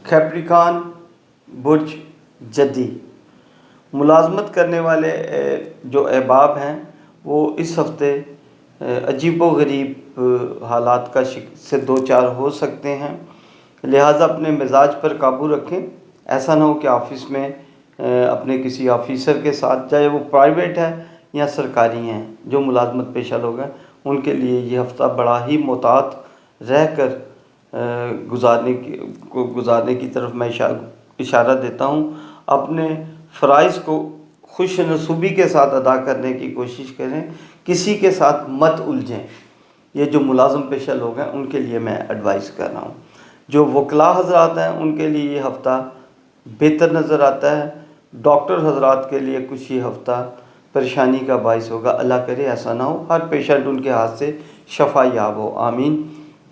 کیپریکان برج جدی ملازمت کرنے والے جو احباب ہیں وہ اس ہفتے عجیب و غریب حالات کا سے دو چار ہو سکتے ہیں، لہٰذا اپنے مزاج پر قابو رکھیں۔ ایسا نہ ہو کہ آفس میں اپنے کسی آفیسر کے ساتھ، چاہے وہ پرائیویٹ ہے یا سرکاری ہیں، جو ملازمت پیشہ لوگ ہیں، ان کے لیے یہ ہفتہ بڑا ہی محتاط رہ کر گزارنے کی طرف میں اشارہ دیتا ہوں۔ اپنے فرائض کو خوش نصیبی کے ساتھ ادا کرنے کی کوشش کریں، کسی کے ساتھ مت الجھیں۔ یہ جو ملازم پیشہ لوگ ہیں ان کے لیے میں ایڈوائز کر رہا ہوں۔ جو وکلاء حضرات ہیں ان کے لیے یہ ہفتہ بہتر نظر آتا ہے۔ ڈاکٹر حضرات کے لیے کچھ یہ ہفتہ پریشانی کا باعث ہوگا، اللہ کرے ایسا نہ ہو، ہر پیشنٹ ان کے ہاتھ سے شفا یاب ہو، آمین۔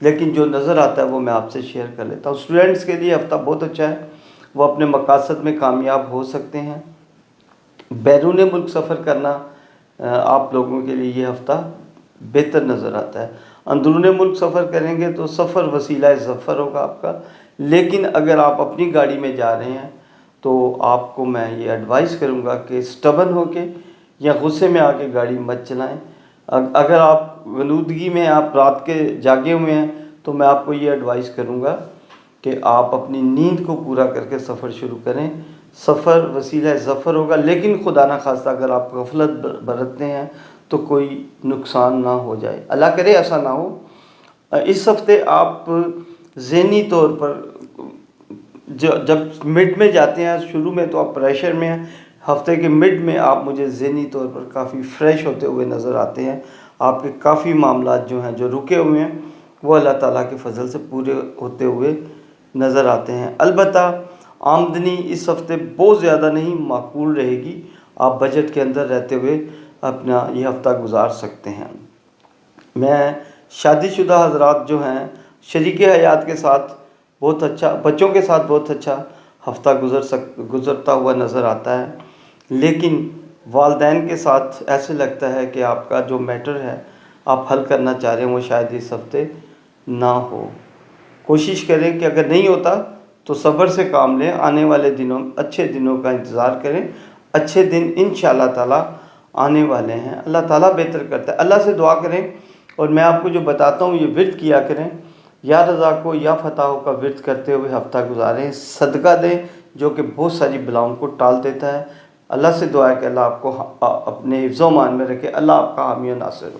لیکن جو نظر آتا ہے وہ میں آپ سے شیئر کر لیتا ہوں۔ اسٹوڈنٹس کے لیے ہفتہ بہت اچھا ہے، وہ اپنے مقاصد میں کامیاب ہو سکتے ہیں۔ بیرون ملک سفر کرنا آپ لوگوں کے لیے یہ ہفتہ بہتر نظر آتا ہے۔ اندرون ملک سفر کریں گے تو سفر وسیلہ ظفر ہوگا آپ کا، لیکن اگر آپ اپنی گاڑی میں جا رہے ہیں تو آپ کو میں یہ ایڈوائز کروں گا کہ سٹبن ہو کے یا غصے میں آ کے گاڑی مت چلائیں۔ اگر آپ غنودگی میں آپ رات کے جاگے ہوئے ہیں تو میں آپ کو یہ ایڈوائز کروں گا کہ آپ اپنی نیند کو پورا کر کے سفر شروع کریں۔ سفر وسیلہ ظفر ہوگا، لیکن خدا نہ خواستہ اگر آپ غفلت برتتے ہیں تو کوئی نقصان نہ ہو جائے، اللہ کرے ایسا نہ ہو۔ اس ہفتے آپ ذہنی طور پر جب مڈ میں جاتے ہیں، شروع میں تو آپ پریشر میں ہیں، ہفتے کے مڈ میں آپ مجھے ذہنی طور پر کافی فریش ہوتے ہوئے نظر آتے ہیں۔ آپ کے کافی معاملات جو ہیں جو رکے ہوئے ہیں وہ اللہ تعالیٰ کے فضل سے پورے ہوتے ہوئے نظر آتے ہیں۔ البتہ آمدنی اس ہفتے بہت زیادہ نہیں، معقول رہے گی، آپ بجٹ کے اندر رہتے ہوئے اپنا یہ ہفتہ گزار سکتے ہیں۔ میں شادی شدہ حضرات جو ہیں شریک حیات کے ساتھ بہت اچھا، بچوں کے ساتھ بہت اچھا ہفتہ گزرتا ہوا نظر آتا ہے، لیکن والدین کے ساتھ ایسے لگتا ہے کہ آپ کا جو میٹر ہے آپ حل کرنا چاہ رہے ہیں وہ شاید اس ہفتے نہ ہو۔ کوشش کریں کہ اگر نہیں ہوتا تو صبر سے کام لیں، آنے والے دنوں اچھے دنوں کا انتظار کریں، اچھے دن انشاءاللہ تعالیٰ آنے والے ہیں، اللہ تعالیٰ بہتر کرتا ہے۔ اللہ سے دعا کریں، اور میں آپ کو جو بتاتا ہوں یہ ورد کیا کریں، یا رضا کو یا فتح کا ورد کرتے ہوئے ہفتہ گزاریں، صدقہ دیں جو کہ بہت ساری بلاؤں کو ٹال دیتا ہے۔ اللہ سے دعا ہے کہ اللہ آپ کو اپنے حفظ و امان میں رکھے، اللہ آپ کا حامی و ناصر ہو۔